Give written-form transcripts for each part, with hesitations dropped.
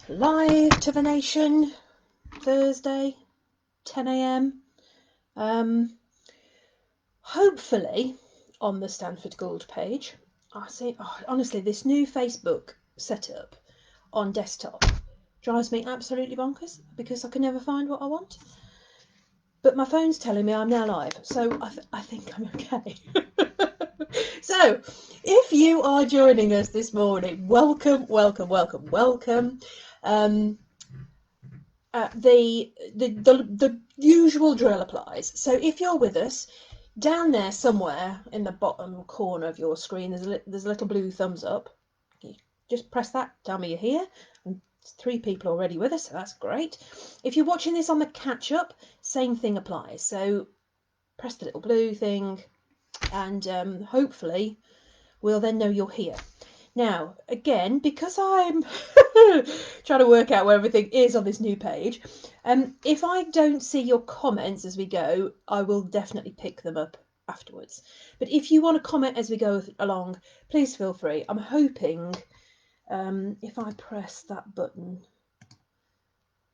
Live to the nation, Thursday, 10 a.m. Hopefully on the Stanford Gould page. I see, honestly, this new Facebook setup on desktop drives me absolutely bonkers because I can never find what I want. But my phone's telling me I'm now live, so I think I'm okay. So, if you are joining us this morning, welcome. The usual drill applies. So if you're with us, down there somewhere in the bottom corner of your screen, there's a little blue thumbs up. You just press that, tell me you're here. And 3 people already with us, so that's great. If you're watching this on the catch up, same thing applies. So press the little blue thing, and hopefully we'll then know you're here. Now, again, because I'm trying to work out where everything is on this new page, if I don't see your comments as we go, I will definitely pick them up afterwards. But if you want to comment as we go along, please feel free. I'm hoping if I press that button,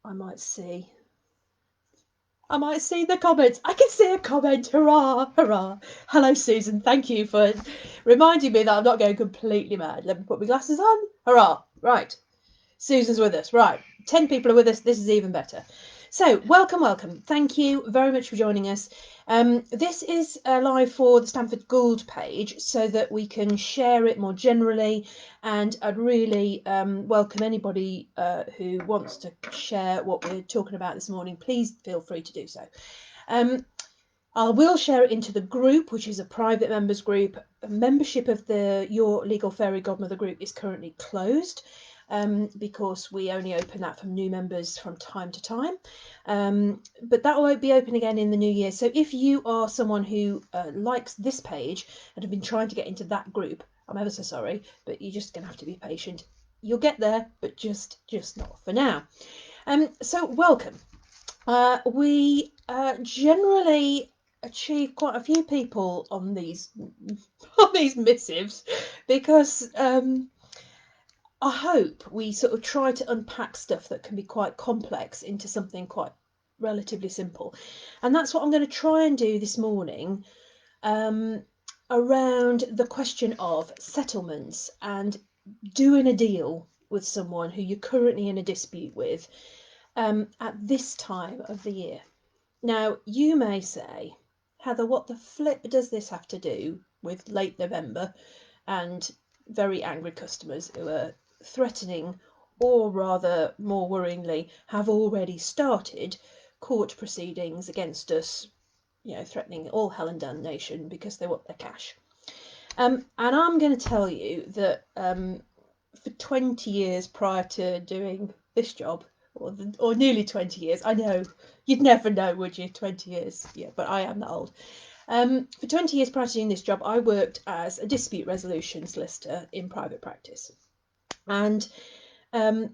I might see the comments. I can see a comment. Hurrah, hurrah. Hello, Susan. Thank you for reminding me that I'm not going completely mad. Let me put my glasses on. Hurrah. Right. Susan's with us. Right. 10 people are with us. This is even better. So, welcome. Thank you very much for joining us. This is live for the Stanford Gould page so that we can share it more generally, and I'd really welcome anybody who wants to share what we're talking about this morning. Please feel free to do so. I will share it into the group, which is a private members group. Membership of the Your Legal Fairy Godmother group is currently closed. Because we only open that for new members from time to time, but that will be open again in the new year. So if you are someone who likes this page and have been trying to get into that group, I'm ever so sorry, but you're just gonna have to be patient. You'll get there, but just not for now. So welcome. We generally achieve quite a few people on these missives because I hope we sort of try to unpack stuff that can be quite complex into something quite relatively simple. And that's what I'm going to try and do this morning around the question of settlements and doing a deal with someone who you're currently in a dispute with at this time of the year. Now, you may say, Heather, what the flip does this have to do with late November and very angry customers who are threatening, or rather more worryingly have already started court proceedings against us, threatening all hell and damnation because they want their cash. And I'm going to tell you that for 20 years prior to doing this job, or nearly 20 years, I know you'd never know, would you? 20 years, yeah, but I am that old. For 20 years prior to doing this job, I worked as a dispute resolution solicitor in private practice. And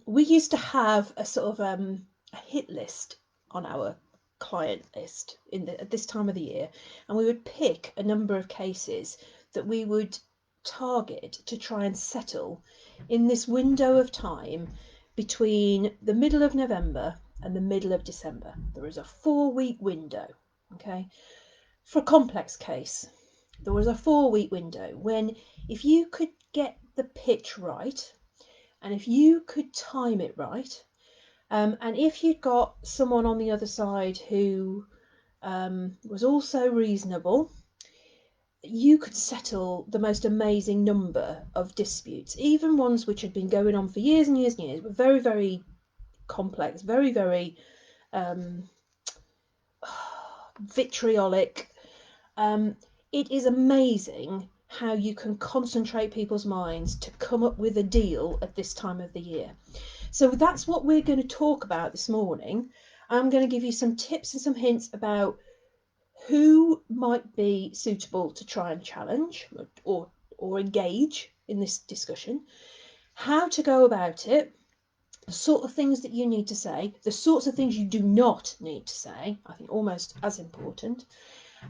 we used to have a sort of a hit list on our client list at this time of the year. And we would pick a number of cases that we would target to try and settle in this window of time between the middle of November and the middle of December. There is a 4-week window, okay? For a complex case, there was a 4-week window when if you could get the pitch right, and if you could time it right, and if you'd got someone on the other side who was also reasonable, you could settle the most amazing number of disputes, even ones which had been going on for years and years and years, but very, very complex, very, very vitriolic. It is amazing how you can concentrate people's minds to come up with a deal at this time of the year. So that's what we're going to talk about this morning. I'm going to give you some tips and some hints about who might be suitable to try and challenge or engage in this discussion, how to go about it, the sort of things that you need to say, the sorts of things you do not need to say, I think almost as important.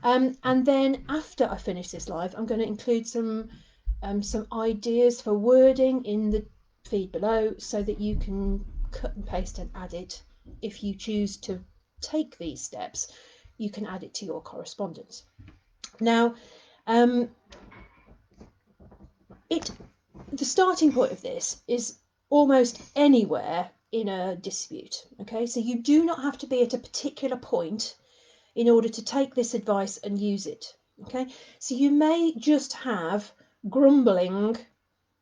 And then after I finish this live, I'm going to include some ideas for wording in the feed below so that you can cut and paste and add it. If you choose to take these steps, you can add it to your correspondence. Now, the starting point of this is almost anywhere in a dispute. Okay, so you do not have to be at a particular point in order to take this advice and use it. Okay, so you may just have grumbling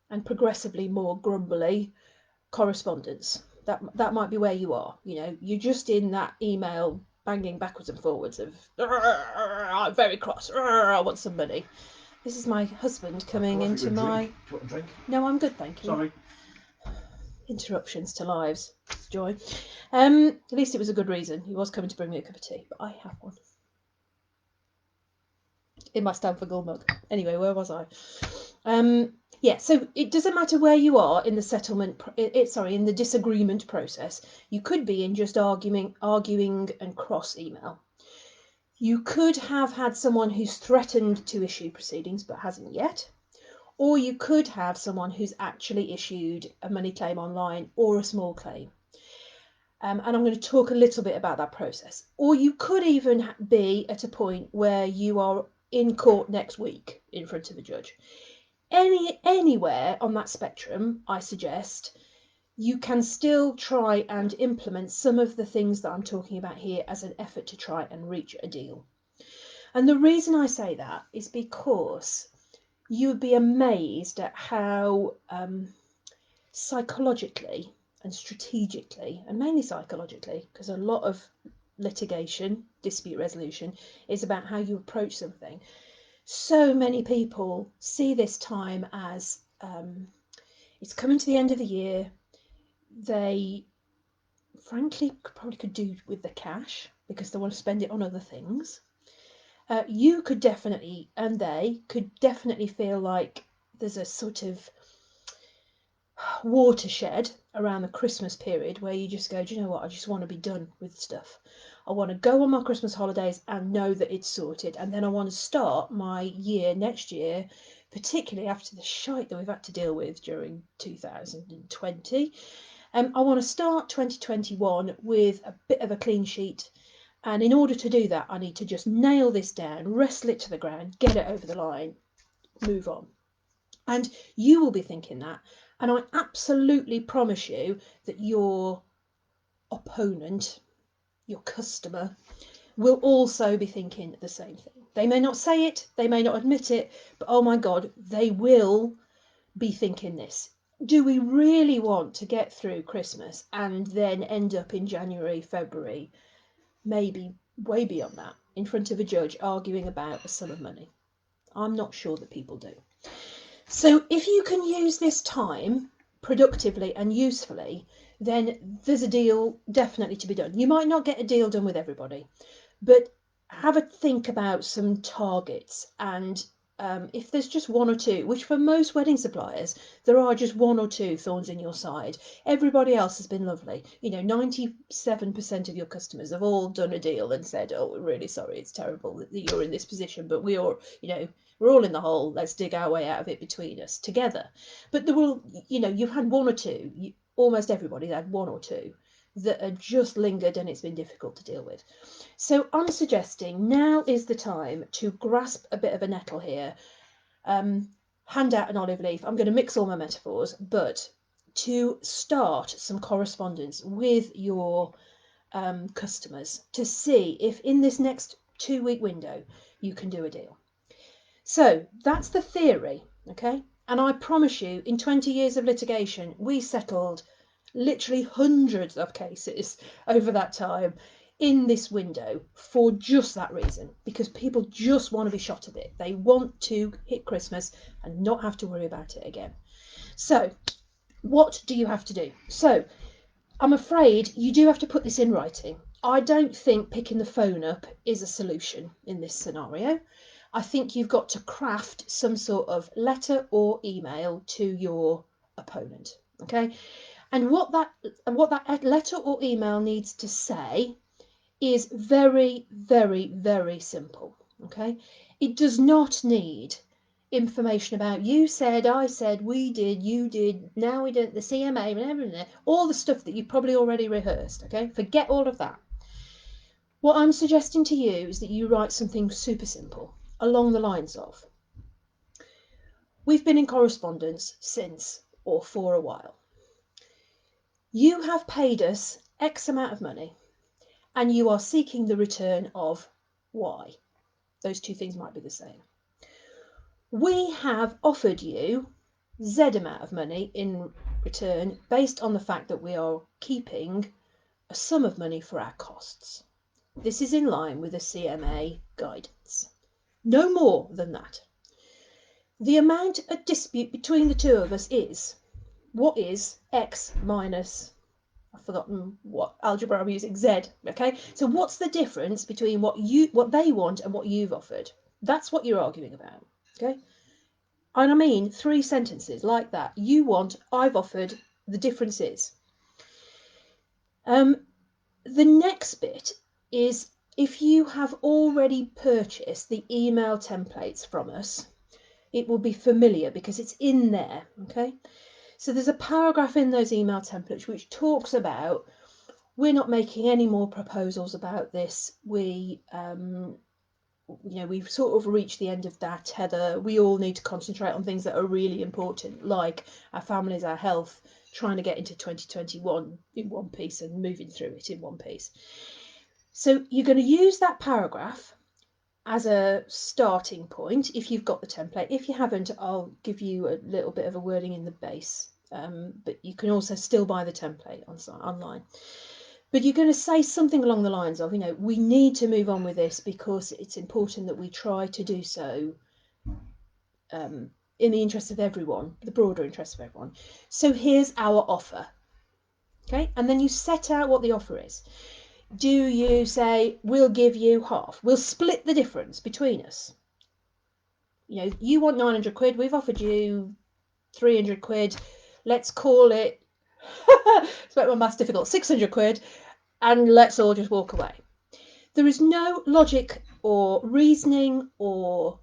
and progressively more grumbly correspondence. That might be where you are. You know, you're just in that email banging backwards and forwards of I'm very cross, I want some money. This is my husband coming into my... Do you want a drink? No, I'm good, thank you. Sorry. Interruptions to lives. It's joy. At least it was a good reason. He was coming to bring me a cup of tea, but I have one. In my Stanford Gold mug. Anyway, where was I? Yeah, so it doesn't matter where you are in the settlement, in the disagreement process. You could be in just arguing and cross email. You could have had someone who's threatened to issue proceedings but hasn't yet. Or you could have someone who's actually issued a money claim online or a small claim. And I'm going to talk a little bit about that process. Or you could even be at a point where you are in court next week in front of a judge. Anywhere on that spectrum, I suggest, you can still try and implement some of the things that I'm talking about here as an effort to try and reach a deal. And the reason I say that is because you would be amazed at how psychologically and strategically, and mainly psychologically, because a lot of litigation, dispute resolution, is about how you approach something. So many people see this time as it's coming to the end of the year. They frankly probably could do with the cash because they want to spend it on other things. You could definitely, and they could definitely feel like there's a sort of watershed around the Christmas period where you just go, do you know what, I just want to be done with stuff. I want to go on my Christmas holidays and know that it's sorted, and then I want to start my year next year, particularly after the shite that we've had to deal with during 2020. I want to start 2021 with a bit of a clean sheet, and in order to do that I need to just nail this down, wrestle it to the ground, get it over the line, move on. And you will be thinking that, and I absolutely promise you that your opponent, your customer, will also be thinking the same thing. They may not say it, they may not admit it, but oh my God, they will be thinking this. Do we really want to get through Christmas and then end up in January, February, maybe way beyond that, in front of a judge arguing about a sum of money? I'm not sure that people do. So if you can use this time productively and usefully, then there's a deal definitely to be done. You might not get a deal done with everybody, but have a think about some targets, and if there's just one or two, which for most wedding suppliers, there are just one or two thorns in your side. Everybody else has been lovely. You know, 97% of your customers have all done a deal and said, oh, we're really sorry, it's terrible that you're in this position, but we are, you know, we're all in the hole, let's dig our way out of it between us together. But there will, you know, you've had one or two, almost everybody's had one or two that are just lingered and it's been difficult to deal with. So I'm suggesting now is the time to grasp a bit of a nettle here, hand out an olive leaf. I'm going to mix all my metaphors, but to start some correspondence with your customers to see if in this next 2-week window you can do a deal. So that's the theory, okay? And I promise you, in 20 years of litigation, we settled literally hundreds of cases over that time in this window for just that reason, because people just want to be shot of it. They want to hit Christmas and not have to worry about it again. So what do you have to do? So I'm afraid you do have to put this in writing. I don't think picking the phone up is a solution in this scenario. I think you've got to craft some sort of letter or email to your opponent, okay? And what that letter or email needs to say is very, very, very simple, okay? It does not need information about you said, I said, we did, you did, now we did, the CMA and everything, all the stuff that you probably already rehearsed, okay? Forget all of that. What I'm suggesting to you is that you write something super simple along the lines of, we've been in correspondence since or for a while. You have paid us X amount of money and you are seeking the return of Y. Those two things might be the same. We have offered you Z amount of money in return based on the fact that we are keeping a sum of money for our costs. This is in line with the CMA guidance. No more than that. The amount at dispute between the two of us is, what is X minus, I've forgotten what algebra I'm using, Z, okay? So what's the difference between what they want and what you've offered? That's what you're arguing about, okay? And I mean 3 sentences like that. You want, I've offered, the difference is. The next bit is, if you have already purchased the email templates from us, it will be familiar because it's in there, okay? So there's a paragraph in those email templates which talks about, we're not making any more proposals about this. We've sort of reached the end of that tether. We all need to concentrate on things that are really important, like our families, our health, trying to get into 2021 in one piece and moving through it in one piece. So you're going to use that paragraph as a starting point if you've got the template. If you haven't, I'll give you a little bit of a wording in the base, but you can also still buy the template online. But you're going to say something along the lines of, we need to move on with this because it's important that we try to do so in the interest of everyone, the broader interest of everyone. So here's our offer, okay? And then you set out what the offer is. Do you say, we'll give you half, we'll split the difference between us? You want 900 quid, we've offered you 300 quid, let's call it, it's make my maths difficult, 600 quid, and let's all just walk away. There is no logic or reasoning or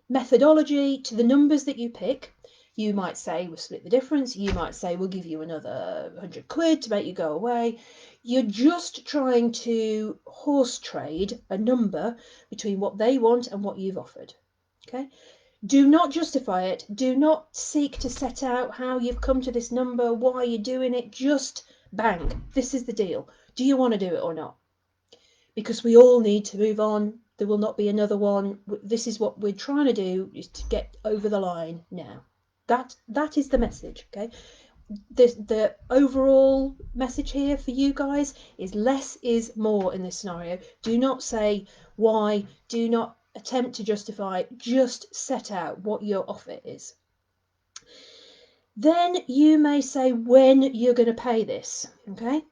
methodology to the numbers that you pick. You might say we'll split the difference. You might say we'll give you another 100 quid to make you go away. You're just trying to horse trade a number between what they want and what you've offered. Okay? Do not justify it. Do not seek to set out how you've come to this number, why you're doing it. Just bang. This is the deal. Do you want to do it or not? Because we all need to move on. There will not be another one. This is what we're trying to do, is to get over the line now. That is the message, okay? The overall message here for you guys is less is more in this scenario. Do not say why. Do not attempt to justify. Just set out what your offer is. Then you may say when you're going to pay this, okay?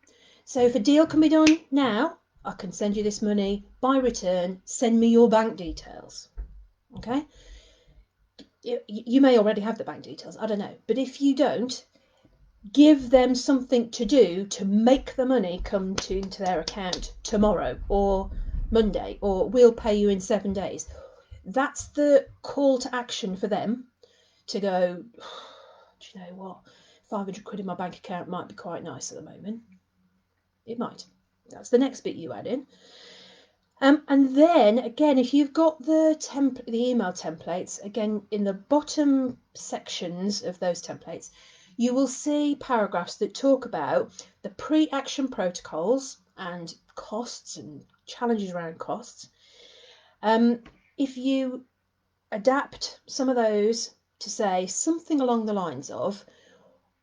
So if a deal can be done now, I can send you this money by return. Send me your bank details, okay? You may already have the bank details, I don't know. But if you don't, give them something to do to make the money come into their account tomorrow or Monday, or we'll pay you in 7 days. That's the call to action for them to go, do you know what? 500 quid in my bank account might be quite nice at the moment. It might. That's the next bit you add in. And then again, if you've got the email templates, again in the bottom sections of those templates, you will see paragraphs that talk about the pre-action protocols and costs and challenges around costs. If you adapt some of those to say something along the lines of,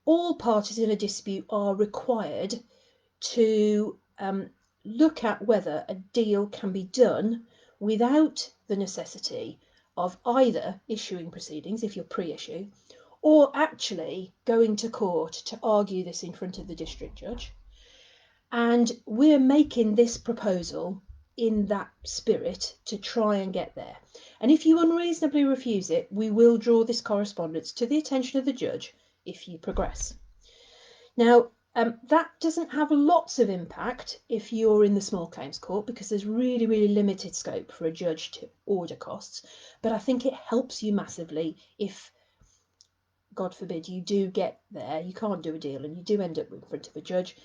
all parties in a dispute are required to look at whether a deal can be done without the necessity of either issuing proceedings, if you're pre-issue, or actually going to court to argue this in front of the district judge. And we're making this proposal in that spirit to try and get there. And if you unreasonably refuse it, we will draw this correspondence to the attention of the judge if you progress. Now, That doesn't have lots of impact if you're in the small claims court, because there's really, really limited scope for a judge to order costs. But I think it helps you massively if, God forbid, you do get there, you can't do a deal, and you do end up in front of a judge,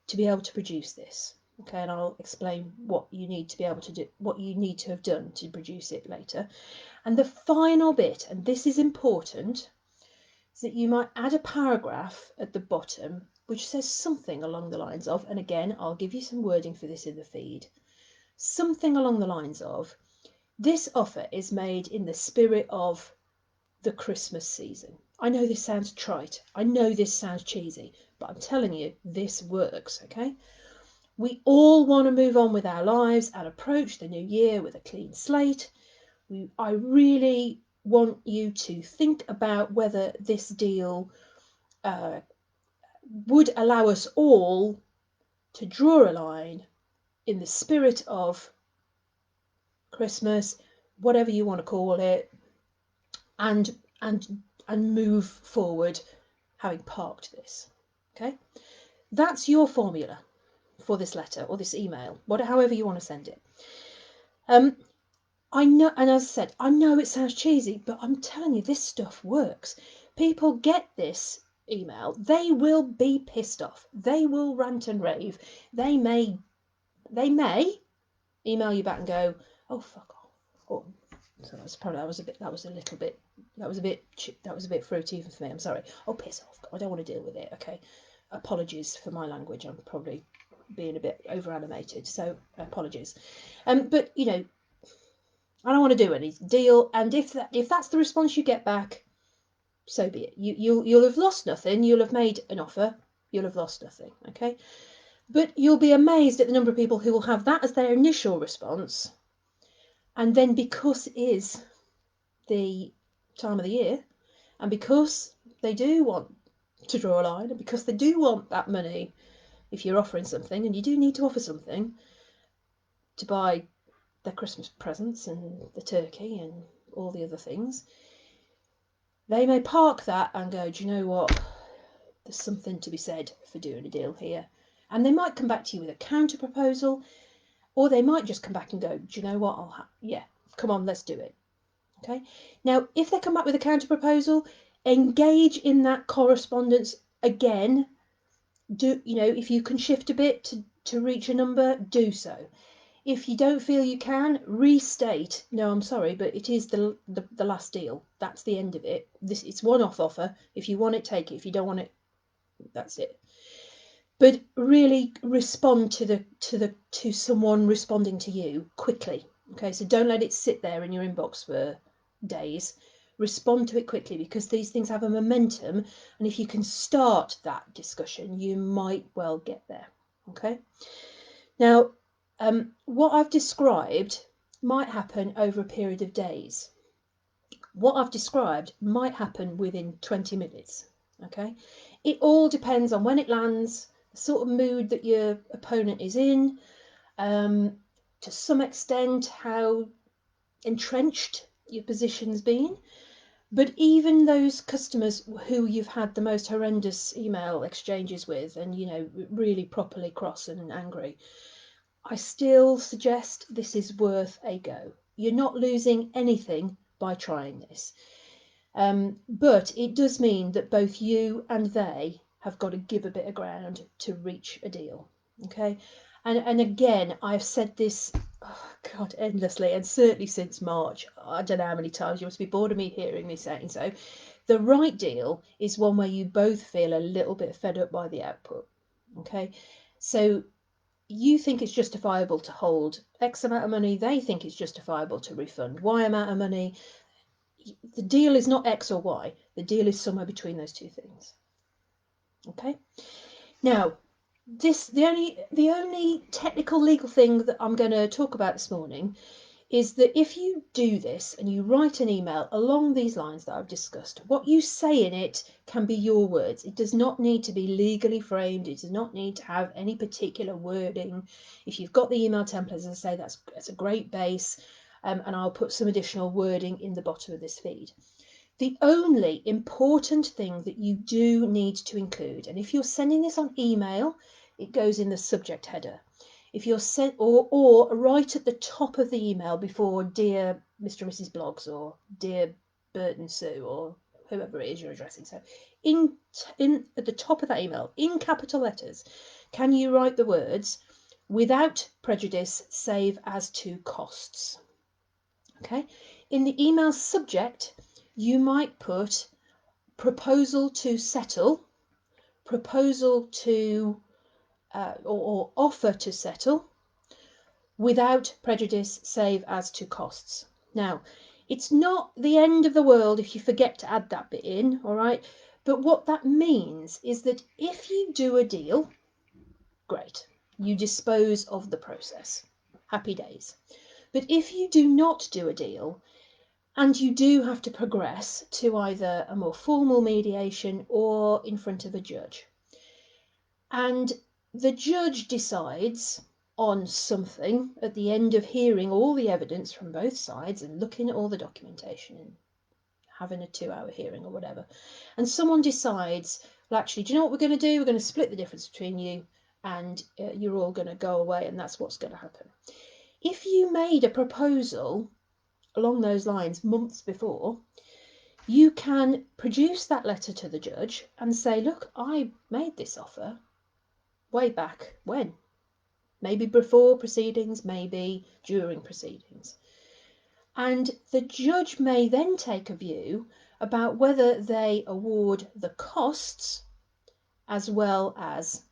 to be able to produce this. Okay, and I'll explain what you need to be able to do, what you need to have done to produce it later. And the final bit, and this is important, is that you might add a paragraph at the bottom which says something along the lines of, and again, I'll give you some wording for this in the feed, something along the lines of, this offer is made in the spirit of the Christmas season. I know this sounds trite, I know this sounds cheesy, but I'm telling you, this works, okay? We all want to move on with our lives and approach the new year with a clean slate. I really want you to think about whether this deal would allow us all to draw a line in the spirit of Christmas, whatever you want to call it, and move forward having parked this. Okay, that's your formula for this letter or this email, however you want to send it. I know, and as I said, I know it sounds cheesy, but I'm telling you, this stuff works. People get this email, they will be pissed off, they will rant and rave, they may email you back and go, oh fuck off. Oh, so that was a bit fruity even for me. I'm sorry. Oh, piss off. I don't want to deal with it. Okay, apologies for my language. I'm probably being a bit over animated, so apologies. But you know, I don't want to do any deal, and if that's the response you get back, so be it. You'll have lost nothing. You'll have made an offer. You'll have lost nothing. Okay, but you'll be amazed at the number of people who will have that as their initial response, and then because it is the time of the year, and because they do want to draw a line, and because they do want that money, if you're offering something, and you do need to offer something to buy their Christmas presents and the turkey and all the other things, they may park that and go, do you know what, there's something to be said for doing a deal here. And they might come back to you with a counter proposal, or they might just come back and go, do you know what, yeah, come on, let's do it. Okay, now if they come back with a counter proposal, engage in that correspondence again. If you can shift a bit to reach a number, do so. If you don't feel you can, restate, no, I'm sorry, but it is the last deal. That's the end of it. It's one-off offer. If you want it, take it. If you don't want it, that's it. But really respond to someone responding to you quickly. Okay, so don't let it sit there in your inbox for days. Respond to it quickly, because these things have a momentum, and if you can start that discussion, you might well get there. Okay, now what I've described might happen over a period of days. What I've described might happen within 20 minutes. Okay, it all depends on when it lands, the sort of mood that your opponent is in, to some extent how entrenched your position's been. But even those customers who you've had the most horrendous email exchanges with, and really properly cross and angry, I still suggest this is worth a go. You're not losing anything by trying this. But it does mean that both you and they have got to give a bit of ground to reach a deal. Okay, and again, I've said this, oh God, endlessly, and certainly since March. I don't know how many times. You must be bored of me hearing me saying so. The right deal is one where you both feel a little bit fed up by the output. Okay, so you think it's justifiable to hold X amount of money, they think it's justifiable to refund Y amount of money. The deal is not X or Y. The deal is somewhere between those two things. Okay. Now, the only technical legal thing that I'm going to talk about this morning is that if you do this and you write an email along these lines that I've discussed, what you say in it can be your words. It does not need to be legally framed. It does not need to have any particular wording. If you've got the email template, as I say, that's a great base. And I'll put some additional wording in the bottom of this feed. The only important thing that you do need to include, and if you're sending this on email, it goes in the subject header. If you're sent or right at the top of the email before dear Mr. and Mrs. Blogs or dear Bert and Sue or whoever it is you're addressing. So in at the top of that email, in capital letters, can you write the words without prejudice save as to costs? Okay. In the email subject, you might put proposal to settle, proposal to or offer to settle without prejudice save as to costs. Now, it's not the end of the world if you forget to add that bit in, all right? But what that means is that if you do a deal, great, you dispose of the process. Happy days. But if you do not do a deal, and you do have to progress to either a more formal mediation or in front of a judge, and the judge decides on something at the end of hearing all the evidence from both sides and looking at all the documentation and having a 2-hour hearing or whatever, and someone decides, well, actually, do you know what we're going to do? We're going to split the difference between you and you're all going to go away, and that's what's going to happen. If you made a proposal along those lines months before, you can produce that letter to the judge and say, look, I made this offer way back when, maybe before proceedings, maybe during proceedings. And the judge may then take a view about whether they award the costs as well as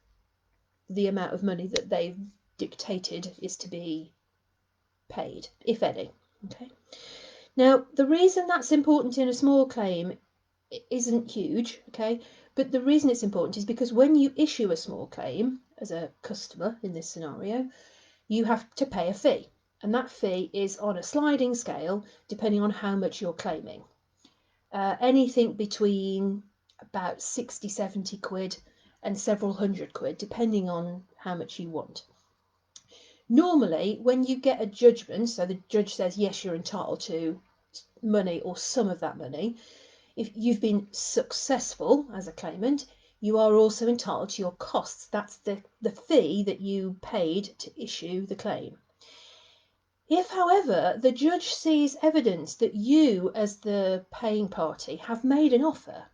the amount of money that they've dictated is to be paid, if any. Okay. Now, the reason that's important in a small claim isn't huge, okay? But the reason it's important is because when you issue a small claim as a customer in this scenario, you have to pay a fee. And that fee is on a sliding scale depending on how much you're claiming. Anything between about 60, 70 quid and several hundred quid, depending on how much you want. Normally, when you get a judgment, so the judge says, yes, you're entitled to money or some of that money, if you've been successful as a claimant, you are also entitled to your costs. That's the fee that you paid to issue the claim. If, however, the judge sees evidence that you, as the paying party, have made an offer,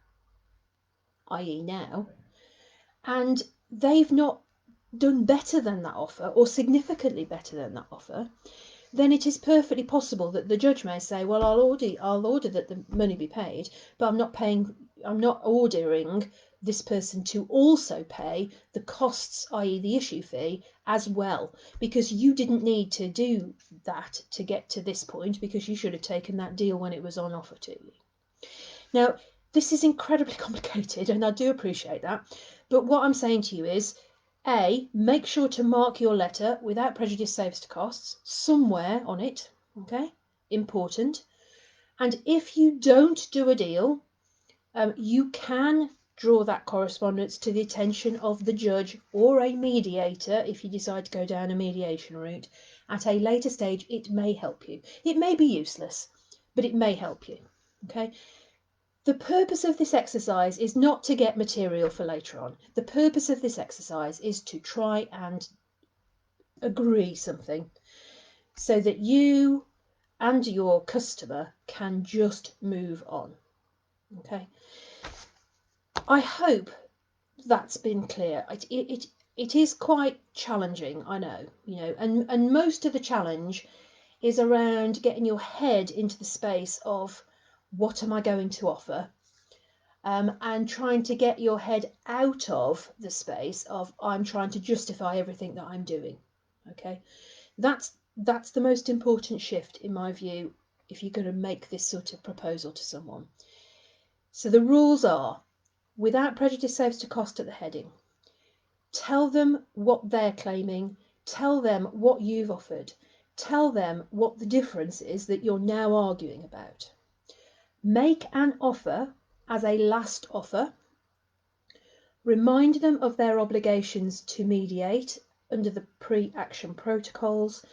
i.e. now, and they've not done better than that offer or significantly better than that offer, then it is perfectly possible that the judge may say, well, I'll order that the money be paid, but I'm not ordering this person to also pay the costs, i.e. the issue fee, as well, because you didn't need to do that to get to this point, because you should have taken that deal when it was on offer to you. Now, this is incredibly complicated, and I do appreciate that, but what I'm saying to you is, A, make sure to mark your letter without prejudice saves to costs somewhere on it, okay? Important. And if you don't do a deal, you can draw that correspondence to the attention of the judge or a mediator if you decide to go down a mediation route. At a later stage, it may help you. It may be useless, but it may help you, okay? The purpose of this exercise is not to get material for later on. The purpose of this exercise is to try and agree something so that you and your customer can just move on. Okay. I hope that's been clear. It is quite challenging, I know, and most of the challenge is around getting your head into the space of what am I going to offer, and trying to get your head out of the space of I'm trying to justify everything that I'm doing. Okay, that's the most important shift in my view if you're going to make this sort of proposal to someone. So the rules are: without prejudice saves to cost at the heading. Tell them what they're claiming. Tell them what you've offered. Tell them what the difference is that you're now arguing about. Make an offer as a last offer. Remind them of their obligations to mediate under the pre-action protocols,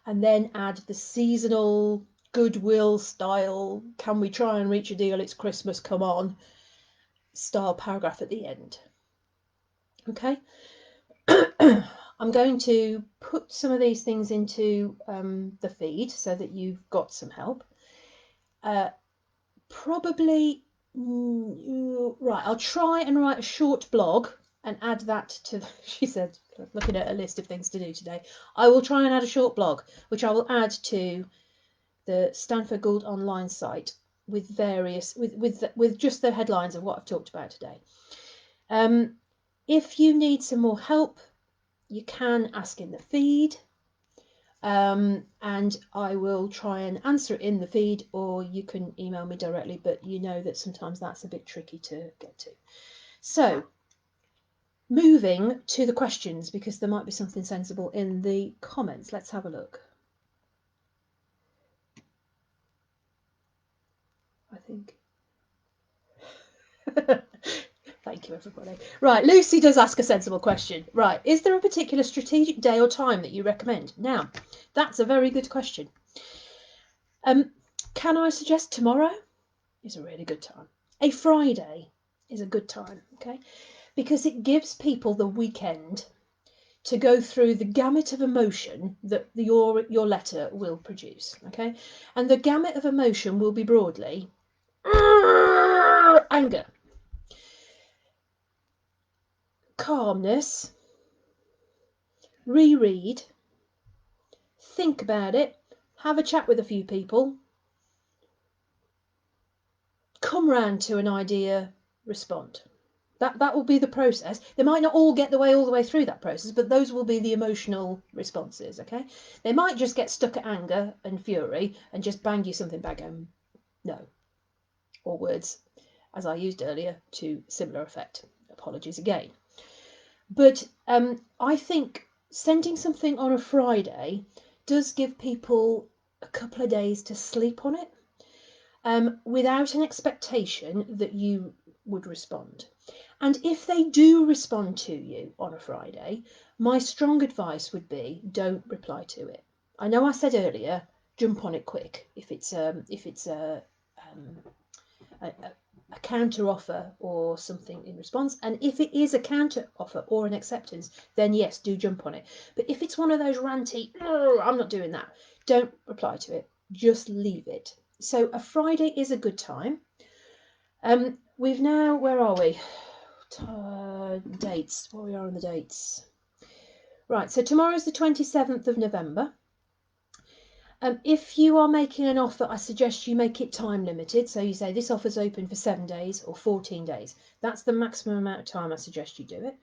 and then add the seasonal goodwill style, can we try and reach a deal, it's Christmas, come on, style paragraph at the end. Okay. I'm going to put some of these things into the feed so that you've got some help. Probably, right, I'll try and write a short blog and add that to, she said, looking at a list of things to do today, I will try and add a short blog, which I will add to the Stanford Gould online site with various, with just the headlines of what I've talked about today. If you need some more help, you can ask in the feed, and I will try and answer it in the feed, or you can email me directly, but you know that sometimes that's a bit tricky to get to. So, moving to the questions, because there might be something sensible in the comments. Let's have a look. I think. Thank you, everybody. Right, Lucy does ask a sensible question. Right, is there a particular strategic day or time that you recommend? Now, that's a very good question. Can I suggest tomorrow is a really good time. A Friday is a good time, okay? Because it gives people the weekend to go through the gamut of emotion that your letter will produce, okay? And the gamut of emotion will be broadly anger, calmness, reread, think about it, have a chat with a few people, come round to an idea, respond. That will be the process. They might not all get all the way through that process, but those will be the emotional responses, okay? They might just get stuck at anger and fury and just bang you something back home. No. Or words, as I used earlier, to similar effect. Apologies again. But I think sending something on a Friday does give people a couple of days to sleep on it, without an expectation that you would respond. And if they do respond to you on a Friday, my strong advice would be don't reply to it. I know I said earlier, jump on it quick if it's a counter offer or something in response. And if it is a counter offer or an acceptance, then yes, do jump on it. But if it's one of those ranty, I'm not doing that, don't reply to it. Just leave it. So a Friday is a good time. We've now, where are we? Dates. Where we are on the dates. Right, so tomorrow's the 27th of November. If you are making an offer, I suggest you make it time limited. So you say this offer's open for 7 days or 14 days. That's the maximum amount of time I suggest you do it,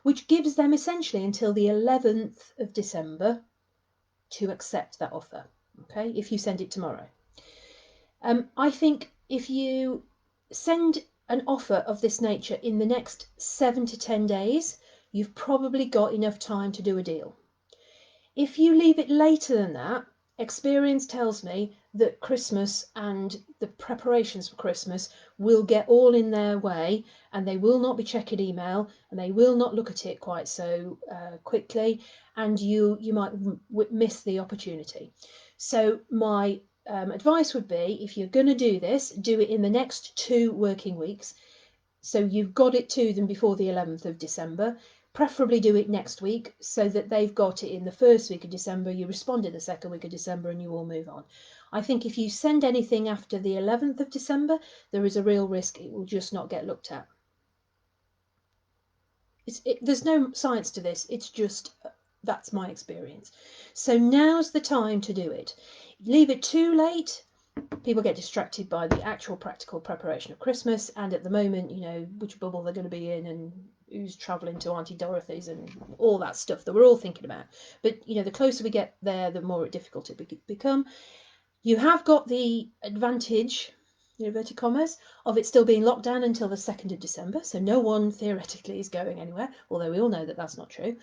which gives them essentially until the 11th of December to accept that offer, okay, if you send it tomorrow. I think if you send an offer of this nature in the next 7 to 10 days, you've probably got enough time to do a deal. If you leave it later than that, experience tells me that Christmas and the preparations for Christmas will get all in their way, and they will not be checking email, and they will not look at it quite so quickly, and you might miss the opportunity. So my advice would be, if you're going to do this, do it in the next 2 working weeks. So you've got it to them before the 11th of December. Preferably do it next week so that they've got it in the first week of December, you respond in the second week of December, and you all move on. I think if you send anything after the 11th of December, there is a real risk it will just not get looked at. There's no science to this, it's just, that's my experience. So now's the time to do it. Leave it too late, people get distracted by the actual practical preparation of Christmas, and at the moment, you know, which bubble they're going to be in and who's travelling to Auntie Dorothy's and all that stuff that we're all thinking about. But, you know, the closer we get there, the more difficult it become. You have got the advantage, inverted commas, of it still being locked down until the 2nd of December, so no one theoretically is going anywhere, although we all know that that's not true.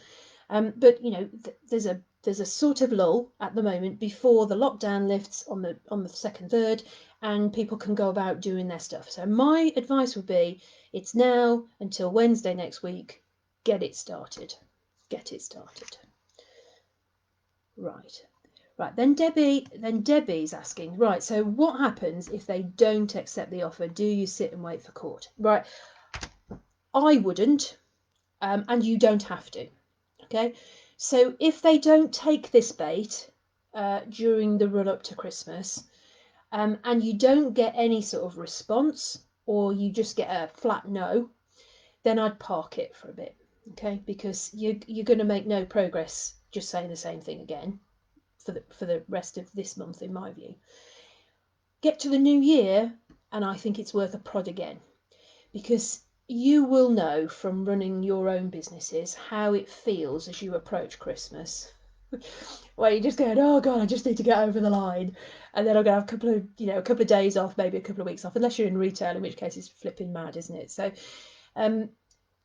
But, you know, there's a sort of lull at the moment before the lockdown lifts on the 2nd, 3rd, and people can go about doing their stuff. So my advice would be, it's now until Wednesday next week. Get it started. Get it started. Right. Right, then Debbie's asking, right, so what happens if they don't accept the offer? Do you sit and wait for court? Right, I wouldn't, and you don't have to. Okay, so if they don't take this bait during the run up to Christmas, and you don't get any sort of response, or you just get a flat no, then I'd park it for a bit. Okay, because you're going to make no progress just saying the same thing again for the rest of this month, in my view. Get to the new year, and I think it's worth a prod again, because you will know from running your own businesses how it feels as you approach Christmas, where you're just going, oh God, I just need to get over the line, and then I'm gonna have a couple of days off, maybe a couple of weeks off, unless you're in retail, in which case it's flipping mad, isn't it? So,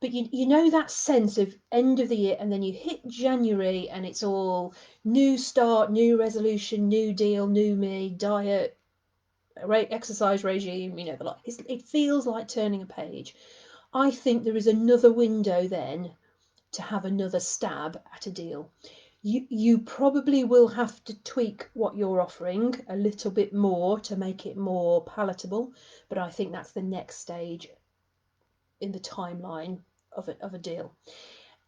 but you know that sense of end of the year, and then you hit January, and it's all new start, new resolution, new deal, new me, diet, exercise regime, the lot. It feels like turning a page. I think there is another window then to have another stab at a deal. You probably will have to tweak what you're offering a little bit more to make it more palatable, but I think that's the next stage in the timeline of a deal.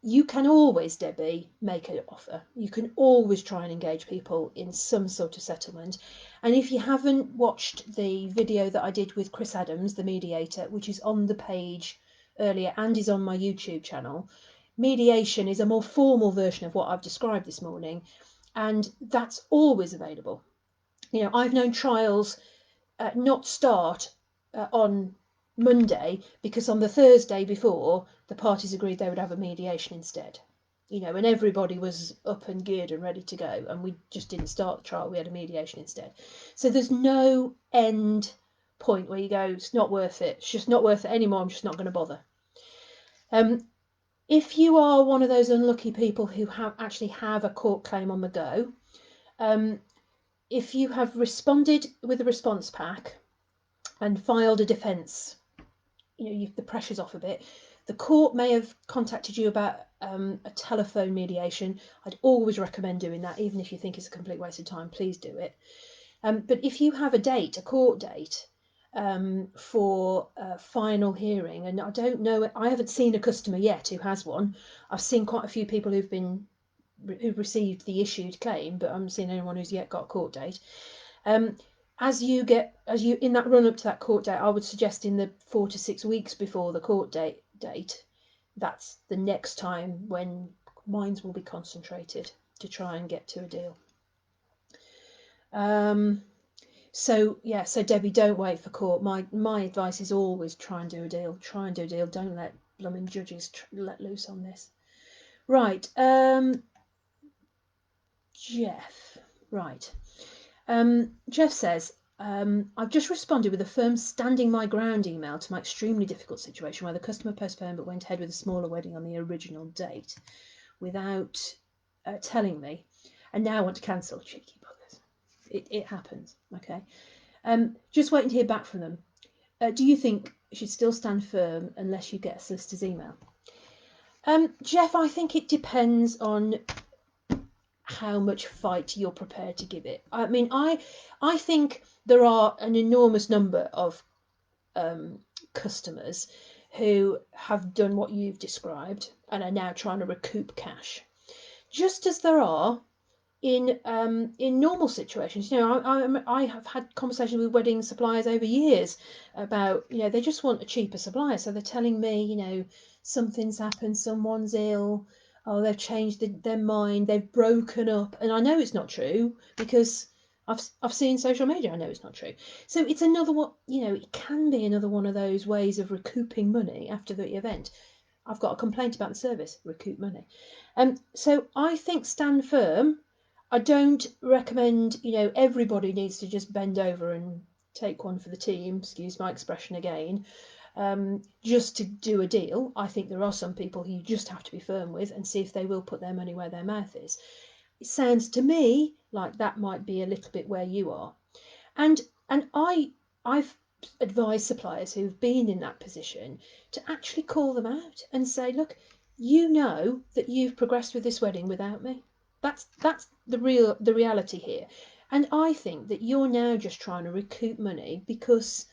You can always, Debbie, make an offer. You can always try and engage people in some sort of settlement. And if you haven't watched the video that I did with Chris Adams, the mediator, which is on the page earlier and is on my YouTube channel, mediation is a more formal version of what I've described this morning, and that's always available. I've known trials not start on Monday because on the Thursday before, the parties agreed they would have a mediation instead. And everybody was up and geared and ready to go, and we just didn't start the trial, we had a mediation instead. So there's no end point where you go, it's not worth it, it's just not worth it anymore, I'm just not going to bother. If you are one of those unlucky people who actually have a court claim on the go, if you have responded with a response pack and filed a defence, the pressure's off a bit. The court may have contacted you about a telephone mediation. I'd always recommend doing that, even if you think it's a complete waste of time, please do it. But if you have a court date, for a final hearing, and I don't know, I haven't seen a customer yet who has one. I've seen quite a few people who've received the issued claim, but I haven't seen anyone who's yet got a court date. As you in that run up to that court date, I would suggest in the 4 to 6 weeks before the court date, that's the next time when minds will be concentrated to try and get to a deal. So Debbie, don't wait for court. My advice is always try and do a deal. Don't let blooming judges let loose on this. Right, Jeff. Right. Jeff says, I've just responded with a firm standing my ground email to my extremely difficult situation where the customer postponed but went ahead with a smaller wedding on the original date without telling me, and now want to cancel. Cheeky buggers. It happens, okay? Just waiting to hear back from them. Do you think you should still stand firm unless you get a solicitor's email? Jeff, I think it depends on how much fight you're prepared to give it. I mean, I think there are an enormous number of customers who have done what you've described and are now trying to recoup cash, just as there are in normal situations. I have had conversations with wedding suppliers over years about, they just want a cheaper supplier, so they're telling me, something's happened, someone's ill, oh, they've changed their mind, they've broken up, and I know it's not true because I've seen social media. I know it's not true. So it's another one, it can be another one of those ways of recouping money after the event. I've got a complaint about the service, recoup money. So I think stand firm. I don't recommend, everybody needs to just bend over and take one for the team, excuse my expression again, just to do a deal. I think there are some people who you just have to be firm with and see if they will put their money where their mouth is. It sounds to me like that might be a little bit where you are. And I've advised suppliers who've been in that position to actually call them out and say, look, you know that you've progressed with this wedding without me. That's the reality here. And I think that you're now just trying to recoup money because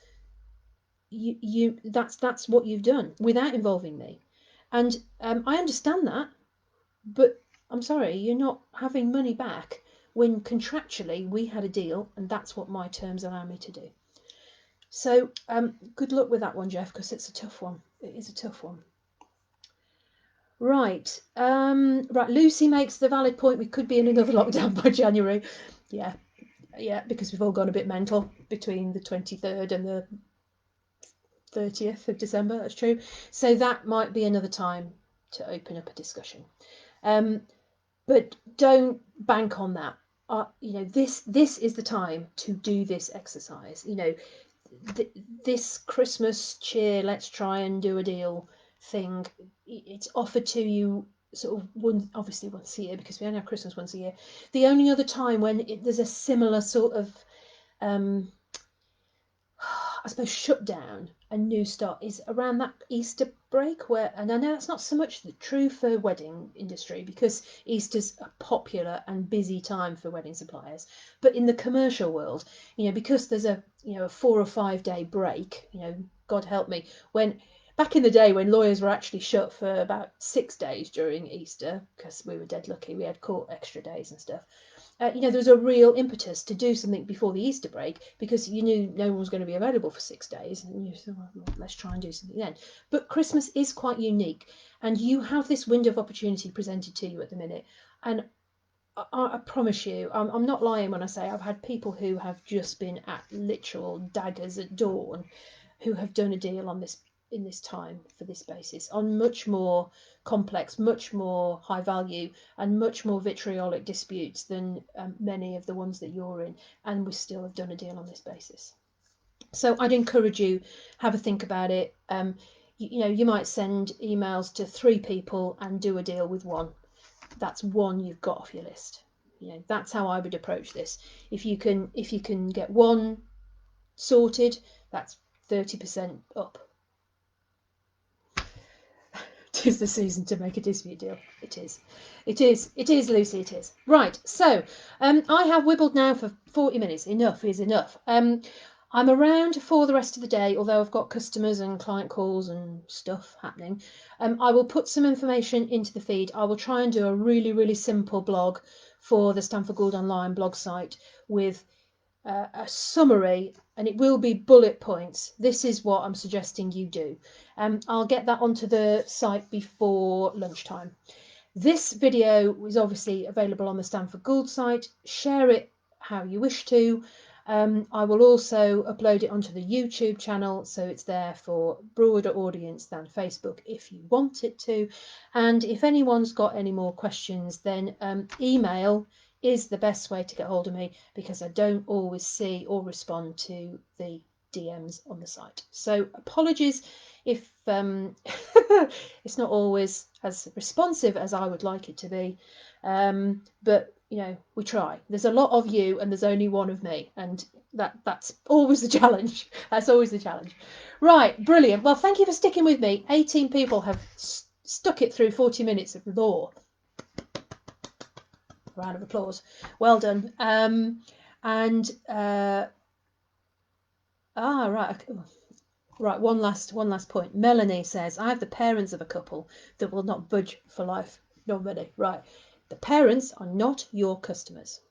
that's what you've done without involving me. And I understand that, but I'm sorry, you're not having money back when contractually we had a deal, and that's what my terms allow me to do. So good luck with that one, Jeff, because it's a tough one. It is a tough one. Right. Right. Lucy makes the valid point. We could be in another lockdown by January. Yeah. Yeah, because we've all gone a bit mental between the 23rd and the 30th of December. That's true. So that might be another time to open up a discussion. But don't bank on that. This is the time to do this exercise. This Christmas cheer, let's try and do a deal thing. It's offered to you sort of obviously once a year, because we only have Christmas once a year. The only other time when there's a similar sort of I suppose shutdown and new start is around that Easter break, and I know that's not so much true for wedding industry because Easter's a popular and busy time for wedding suppliers, but in the commercial world, because there's a 4 or 5 day break, God help me, when back in the day when lawyers were actually shut for about 6 days during Easter because we were dead lucky, we had court extra days and stuff. There was a real impetus to do something before the Easter break because you knew no one was going to be available for 6 days, and you said, well, let's try and do something then. But Christmas is quite unique, and you have this window of opportunity presented to you at the minute. And I promise you, I'm not lying when I say I've had people who have just been at literal daggers at dawn who have done a deal on this in this time for this basis on much more complex, much more high value and much more vitriolic disputes than many of the ones that you're in, and we still have done a deal on this basis. So I'd encourage you, have a think about it. You might send emails to 3 people and do a deal with one. That's one you've got off your list. That's how I would approach this. If you can get one sorted, that's 30% up. 'Tis the season to make a dispute deal. It is, Lucy, it is. Right, so I have wibbled now for 40 minutes. Enough is enough. I'm around for the rest of the day, although I've got customers and client calls and stuff happening. I will put some information into the feed. I will try and do a really, really simple blog for the Stanford Gould Online blog site with a summary, and it will be bullet points. This is what I'm suggesting you do. I'll get that onto the site before lunchtime. This video is obviously available on the Stanford Gould site. Share it how you wish to. I will also upload it onto the YouTube channel, so it's there for broader audience than Facebook if you want it to. And if anyone's got any more questions, then email is the best way to get hold of me, because I don't always see or respond to the DMs on the site. So apologies if it's not always as responsive as I would like it to be, but we try. There's a lot of you and there's only one of me, and that's always the challenge. That's always the challenge. Right, brilliant. Well, thank you for sticking with me. 18 people have stuck it through 40 minutes of law. Round of applause. Well done. Right, one last point. Melanie says, I have the parents of a couple that will not budge for life, no money. Right. The parents are not your customers.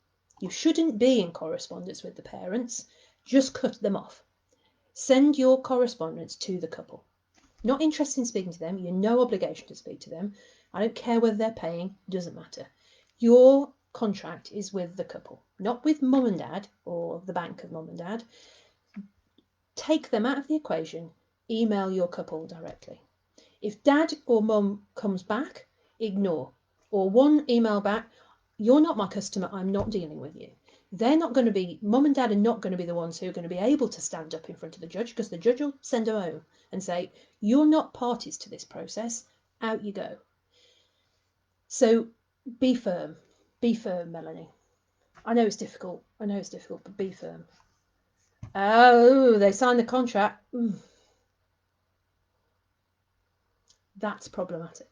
You shouldn't be in correspondence with the parents. Just cut them off. Send your correspondence to the couple. Not interested in speaking to them. You're no obligation to speak to them. I don't care whether they're paying. It doesn't matter. Your contract is with the couple, not with mum and dad or the bank of mum and dad. Take them out of the equation. Email your couple directly. If dad or mum comes back, ignore. Or one email back, you're not my customer, I'm not dealing with you. They're not going to be, mum and dad are not going to be the ones who are going to be able to stand up in front of the judge, because the judge will send them home and say, you're not parties to this process, out you go. So be firm, Melanie. I know it's difficult, but be firm. Oh, they signed the contract. That's problematic.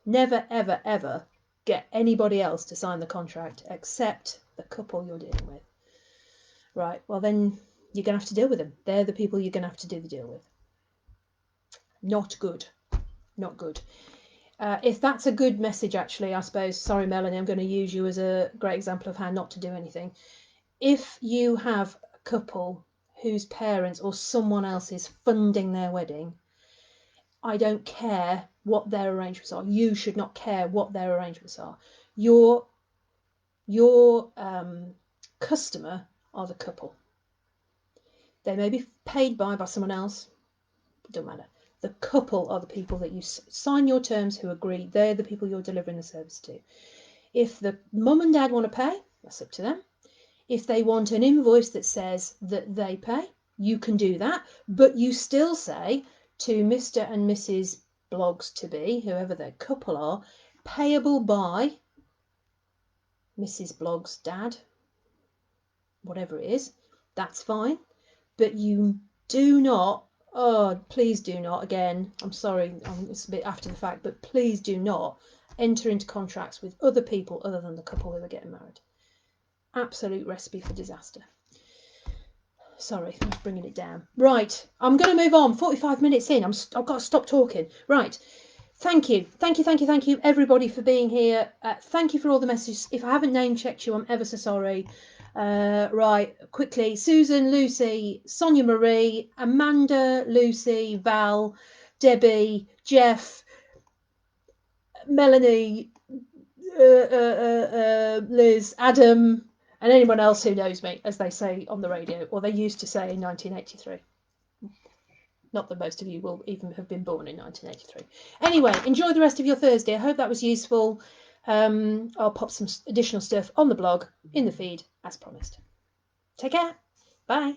Never, ever, ever get anybody else to sign the contract except the couple you're dealing with. Right, well then you're going to have to deal with them. They're the people you're going to have to do the deal with. Not good. Not good. If that's a good message, actually, I suppose, sorry, Melanie, I'm going to use you as a great example of how not to do anything. If you have a couple whose parents or someone else is funding their wedding, I don't care what their arrangements are. You should not care what their arrangements are. Your customer are the couple. They may be paid by someone else. It doesn't matter. The couple are the people that you sign your terms who agree. They're the people you're delivering the service to. If the mum and dad want to pay, that's up to them. If they want an invoice that says that they pay, you can do that. But you still say to Mr. and Mrs. Blogs to be, whoever their couple are, payable by Mrs. Blogs' dad, whatever it is, that's fine. But you do not, oh, please do not, again, I'm sorry, it's a bit after the fact, but please do not enter into contracts with other people other than the couple who are getting married. Absolute recipe for disaster. Sorry, I'm just bringing it down. Right, I'm going to move on. 45 minutes in, I've got to stop talking. Right, thank you, everybody, for being here. Thank you for all the messages. If I haven't name checked you, I'm ever so sorry. Right, quickly, Susan, Lucy, Sonia Marie, Amanda, Lucy, Val, Debbie, Jeff, Melanie, Liz, Adam, and anyone else who knows me, as they say on the radio, or they used to say in 1983. Not that most of you will even have been born in 1983. Anyway, enjoy the rest of your Thursday. I hope that was useful. I'll pop some additional stuff on the blog, in the feed, as promised. Take care. Bye.